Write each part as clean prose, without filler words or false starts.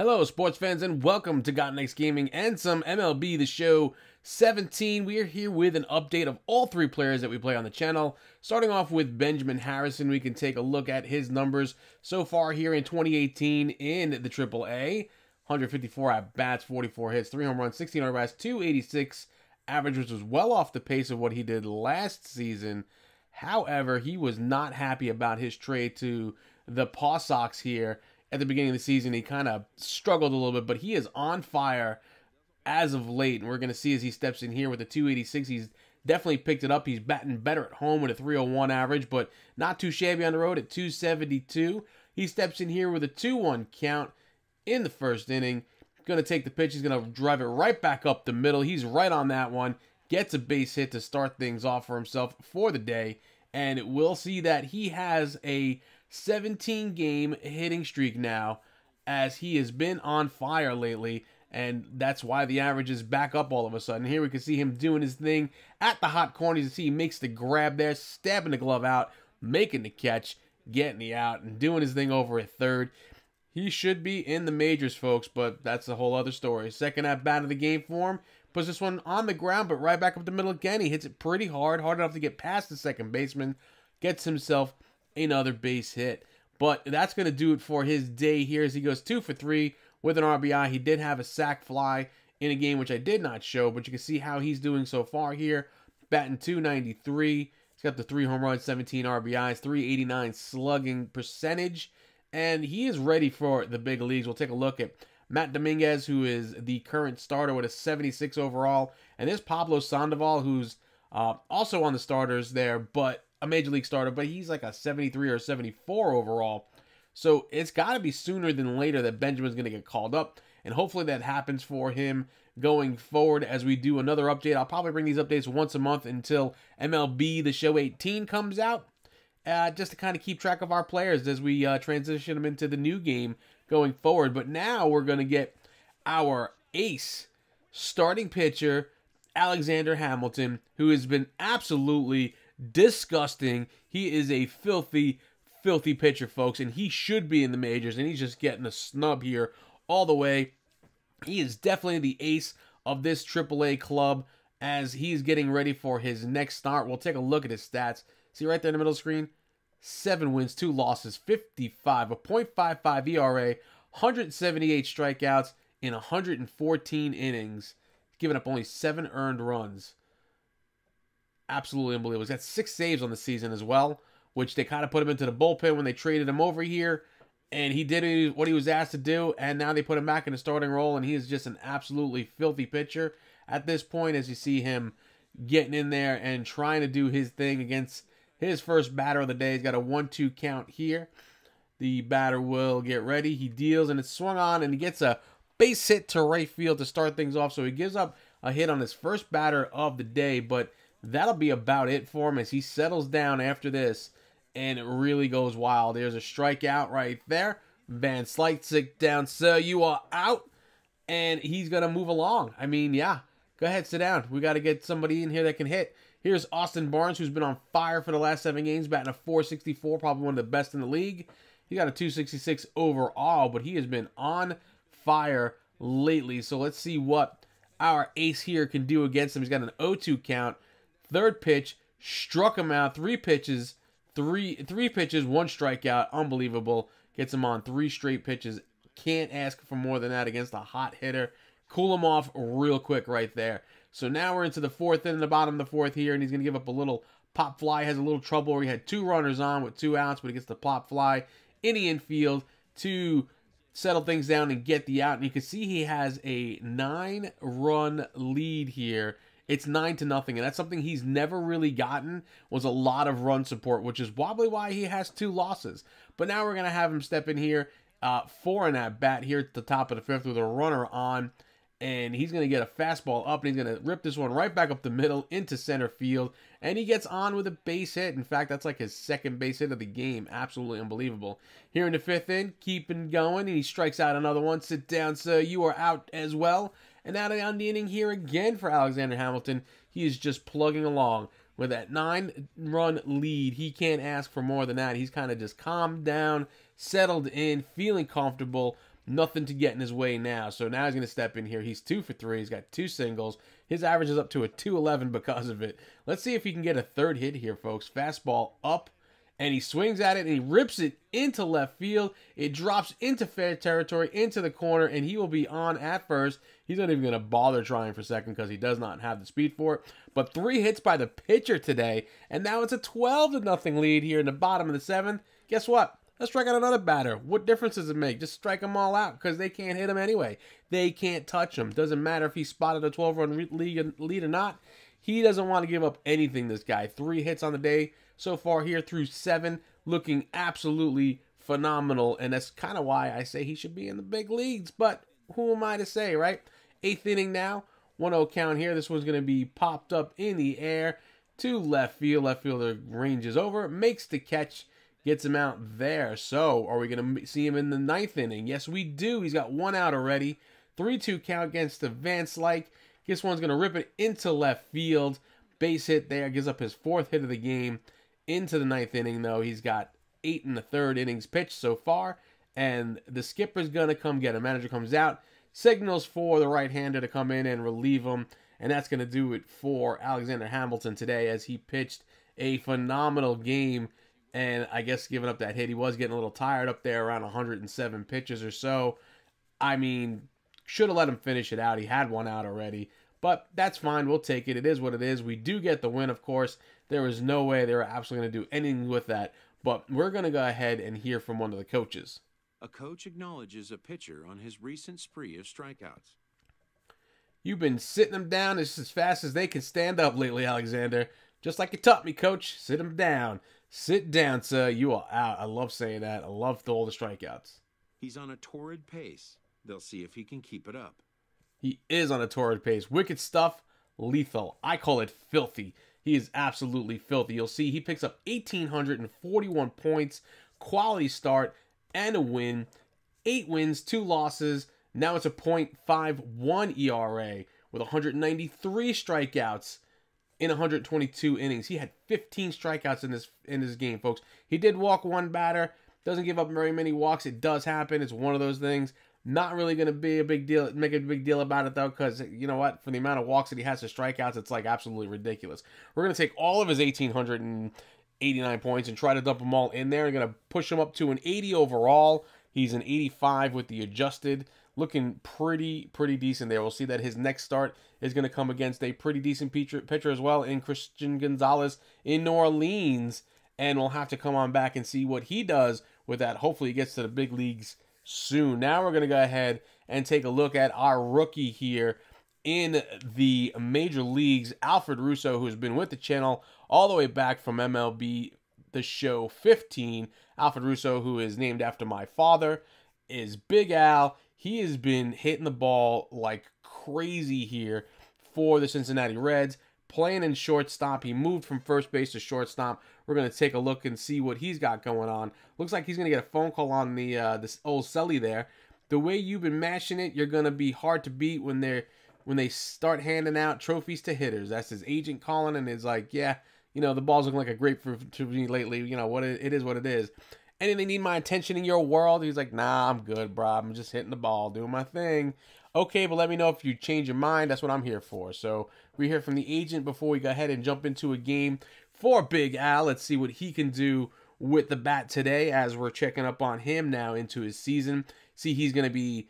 Hello, sports fans, and welcome to Got Next Gaming and some MLB The Show 17. We are here with an update of all three players that we play on the channel. Starting off with Benjamin Harrison, we can take a look at his numbers so far here in 2018 in the AAA. 154 at-bats, 44 hits, 3 home runs, 16 RBIs, 286 average, which was well off the pace of what he did last season. However, he was not happy about his trade to the Paw Sox here. At the beginning of the season, he kind of struggled a little bit, but he is on fire as of late. And we're going to see as he steps in here with a 286, he's definitely picked it up. He's batting better at home with a 301 average, but not too shabby on the road at 272. He steps in here with a 2-1 count in the first inning. Going to take the pitch. He's going to drive it right back up the middle. He's right on that one. Gets a base hit to start things off for himself for the day. And we'll see that he has a 17-game hitting streak now, as he has been on fire lately, and that's why the average is back up all of a sudden. Here we can see him doing his thing at the hot corner. You can see he makes the grab there, stabbing the glove out, making the catch, getting the out, and doing his thing over at third. He should be in the majors, folks, but that's a whole other story. Second at-bat of the game for him. Puts this one on the ground, but right back up the middle again. He hits it pretty hard enough to get past the second baseman. Gets himself another base hit. But that's going to do it for his day here as he goes 2 for 3 with an RBI. He did have a sac fly in a game which I did not show, but you can see how he's doing so far here. Batting 293. He's got the 3 home runs, 17 RBIs, 389 slugging percentage, and he is ready for the big leagues. We'll take a look at Matt Dominguez, who is the current starter with a 76 overall, and there's Pablo Sandoval, who's also on the starters there, but a major league starter, but he's like a 73 or 74 overall. So it's got to be sooner than later that Benjamin's going to get called up, and hopefully that happens for him going forward as we do another update. I'll probably bring these updates once a month until MLB The Show 18 comes out, just to kind of keep track of our players as we transition them into the new game going forward. But now we're going to get our ace starting pitcher, Alexander Hamilton, who has been absolutely disgusting. He is a filthy pitcher, folks, and he should be in the majors, and he's just getting a snub here all the way. He is definitely the ace of this AAA club as he's getting ready for his next start. We'll take a look at his stats. See right there in the middle of the screen? 7 wins, 2 losses, 55, a .55 ERA, 178 strikeouts in 114 innings, giving up only 7 earned runs. Absolutely unbelievable. He's got 6 saves on the season as well, which they kind of put him into the bullpen when they traded him over here, and he did what he was asked to do, and now they put him back in the starting role, and he is just an absolutely filthy pitcher at this point as you see him getting in there and trying to do his thing against his first batter of the day. He's got a 1-2 count here. The batter will get ready. He deals, and it's swung on, and he gets a base hit to right field to start things off, so he gives up a hit on his first batter of the day, but that'll be about it for him as he settles down after this, and it really goes wild. There's a strikeout right there. Van Slyke down, so you are out, and he's going to move along. I mean, yeah, go ahead, sit down. We got to get somebody in here that can hit. Here's Austin Barnes, who's been on fire for the last 7 games, batting a .464, probably one of the best in the league. He got a .266 overall, but he has been on fire lately. So let's see what our ace here can do against him. He's got an 0-2 count. Third pitch, struck him out. 3 pitches, three pitches, 1 strikeout. Unbelievable. Gets him on 3 straight pitches. Can't ask for more than that against a hot hitter. Cool him off real quick right there. So now we're into the 4th inning, the bottom of the 4th here, and he's going to give up a little pop fly. Has a little trouble where he had 2 runners on with 2 outs, but he gets the pop fly in the infield to settle things down and get the out. And you can see he has a 9-run lead here. It's 9-0, and that's something he's never really gotten, was a lot of run support, which is probably why he has 2 losses. But now we're going to have him step in here for an at-bat here at the top of the 5th with a runner on, and he's going to get a fastball up, and he's going to rip this one right back up the middle into center field, and he gets on with a base hit. In fact, that's like his 2nd base hit of the game. Absolutely unbelievable. Here in the 5th inning, keeping going, and he strikes out another one. Sit down, so you are out as well. And now on the inning here again for Alexander Hamilton. He is just plugging along with that 9-run lead. He can't ask for more than that. He's kind of just calmed down, settled in, feeling comfortable. Nothing to get in his way now. So now he's going to step in here. He's 2 for 3. He's got 2 singles. His average is up to a 211 because of it. Let's see if he can get a third hit here, folks. Fastball up, and he swings at it, and he rips it into left field. It drops into fair territory, into the corner, and he will be on at first. He's not even going to bother trying for second because he does not have the speed for it. But 3 hits by the pitcher today, and now it's a 12-0 lead here in the bottom of the 7th. Guess what? Let's strike out another batter. What difference does it make? Just strike them all out because they can't hit him anyway. They can't touch him. Doesn't matter if he spotted a 12-run lead or not. He doesn't want to give up anything, this guy. 3 hits on the day so far here through 7. Looking absolutely phenomenal. And that's kind of why I say he should be in the big leagues. But who am I to say, right? 8th inning now. 1-0 count here. This one's going to be popped up in the air to left field. Left fielder ranges over. Makes the catch. Gets him out there. So, are we going to see him in the 9th inning? Yes, we do. He's got 1 out already. 3-2 count against the Vance Like. This one's going to rip it into left field. Base hit there. Gives up his 4th hit of the game. Into the 9th inning, though. He's got 8 1/3 innings pitched so far. And the skipper's going to come get him. Manager comes out. Signals for the right-hander to come in and relieve him. And that's going to do it for Alexander Hamilton today as he pitched a phenomenal game. And I guess giving up that hit, he was getting a little tired up there around 107 pitches or so. I mean, should have let him finish it out. He had 1 out already. But that's fine. We'll take it. It is what it is. We do get the win, of course. There was no way they were absolutely going to do anything with that. But we're going to go ahead and hear from one of the coaches. A coach acknowledges a pitcher on his recent spree of strikeouts. You've been sitting them down as fast as they can stand up lately, Alexander. Just like you taught me, coach. Sit them down. Sit down, sir. You are out. I love saying that. I love all the strikeouts. He's on a torrid pace. They'll see if he can keep it up. He is on a torrid pace. Wicked stuff. Lethal. I call it filthy. He is absolutely filthy. You'll see he picks up 1,841 points. Quality start and a win. 8 wins, 2 losses. Now it's a .51 ERA with 193 strikeouts. In 122 innings. He had 15 strikeouts in this game, folks. He did walk 1 batter. Doesn't give up very many walks. It does happen. It's one of those things. Not really going to be a big deal. Make a big deal about it, though, because, you know what? For the amount of walks that he has to strikeouts, it's, like, absolutely ridiculous. We're going to take all of his 1,889 points and try to dump them all in there. We're going to push him up to an 80 overall. He's an 85 with the adjusted. Looking pretty decent there. We'll see that his next start is going to come against a pretty decent pitcher as well in Christian Gonzalez in New Orleans. And we'll have to come on back and see what he does with that. Hopefully he gets to the big leagues soon. Now we're going to go ahead and take a look at our rookie here in the major leagues, Alfred Russo, who's been with the channel all the way back from MLB The Show 15. Alfred Russo, who is named after my father, is Big Al. He has been hitting the ball like crazy here for the Cincinnati Reds, playing in shortstop. He moved from first base to shortstop. We're going to take a look and see what he's got going on. Looks like he's going to get a phone call on the this old celly there. The way you've been mashing it, you're going to be hard to beat when they start handing out trophies to hitters. That's his agent calling and is like, yeah, you know, the ball's looking like a grapefruit to me lately. You know, it is what it is. Anything need my attention in your world? He's like, nah, I'm good, bro. I'm just hitting the ball, doing my thing. Okay, but let me know if you change your mind. That's what I'm here for. So we hear from the agent before we go ahead and jump into a game for Big Al. Let's see what he can do with the bat today as we're checking up on him now into his season. See, he's going to be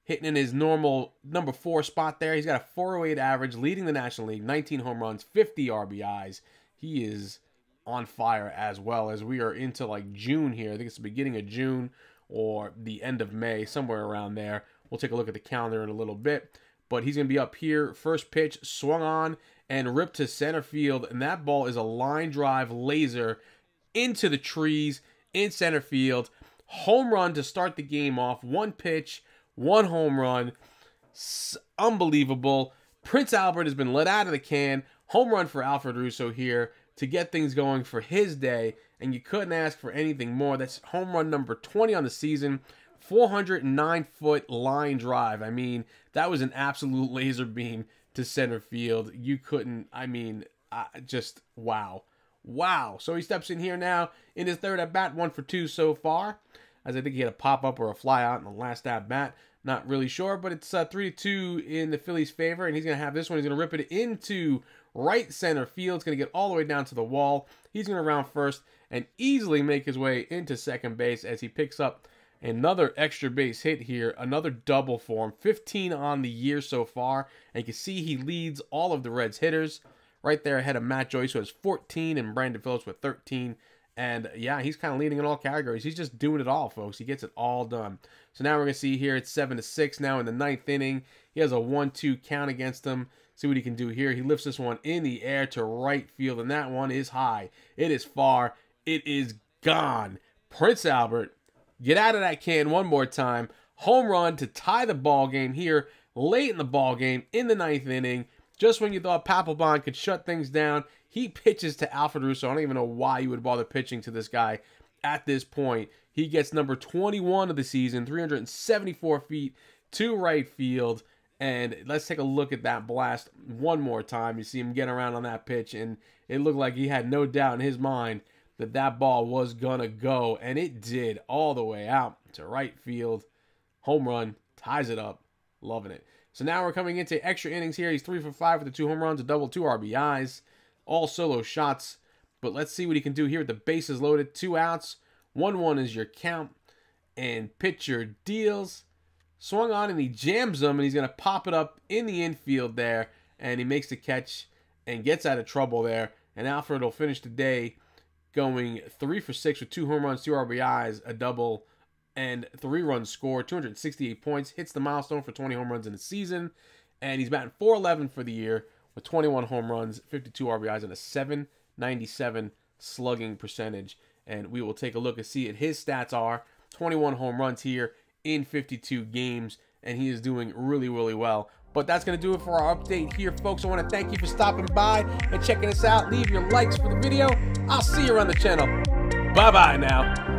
hitting in his normal number 4 spot there. He's got a 408 average, leading the National League, 19 home runs, 50 RBIs. He is on fire as well as we are into like June here. I think it's the beginning of June or the end of May, somewhere around there. We'll take a look at the calendar in a little bit. But he's going to be up here. First pitch, swung on and ripped to center field. And that ball is a line drive laser into the trees in center field. Home run to start the game off. 1 pitch, 1 home run. Unbelievable. Prince Albert has been let out of the can. Home run for Alfred Russo here to get things going for his day, and you couldn't ask for anything more. That's home run number 20 on the season, 409-foot line drive. I mean, that was an absolute laser beam to center field. You couldn't, I mean, just wow. Wow. So he steps in here now in his third at bat, 1 for 2 so far. as I think he had a pop-up or a fly-out in the last at-bat. Not really sure, but it's 3-2 in the Phillies' favor, and he's going to have this one. He's going to rip it into right center field. It's going to get all the way down to the wall. He's going to round first and easily make his way into second base as he picks up another extra base hit here, another double for him. 15 on the year so far, and you can see he leads all of the Reds hitters right there ahead of Matt Joyce, who has 14, and Brandon Phillips with 13. And yeah, he's kind of leading in all categories. He's just doing it all, folks. He gets it all done. So now we're going to see here it's 7-6 now in the 9th inning. He has a 1-2 count against him. See what he can do here. He lifts this one in the air to right field, and that one is high. It is far. It is gone. Prince Albert, get out of that can one more time. Home run to tie the ball game here late in the ball game in the 9th inning. Just when you thought Papelbon could shut things down, he pitches to Alfred Russo. I don't even know why you would bother pitching to this guy at this point. He gets number 21 of the season, 374 feet to right field. And let's take a look at that blast one more time. You see him get around on that pitch, and it looked like he had no doubt in his mind that that ball was going to go. And it did, all the way out to right field. Home run, ties it up. Loving it. So now we're coming into extra innings here. He's 3 for 5 with the 2 home runs, a double, 2 RBIs. All solo shots. But let's see what he can do here with the bases loaded. 2 outs. 1-1 is your count. And pitcher deals. Swung on and he jams him, and he's going to pop it up in the infield there. And he makes the catch and gets out of trouble there. And Alfred will finish the day going 3 for 6 with 2 home runs, 2 RBIs, a double, and 3 runs scored, 268 points. Hits the milestone for 20 home runs in the season. And he's batting .411 for the year with 21 home runs, 52 RBIs, and a .797 slugging percentage. And we will take a look and see what his stats are. 21 home runs here in 52 games, and he is doing really, really well. But that's going to do it for our update here, folks. I want to thank you for stopping by and checking us out. Leave your likes for the video. I'll see you around the channel. Bye-bye now.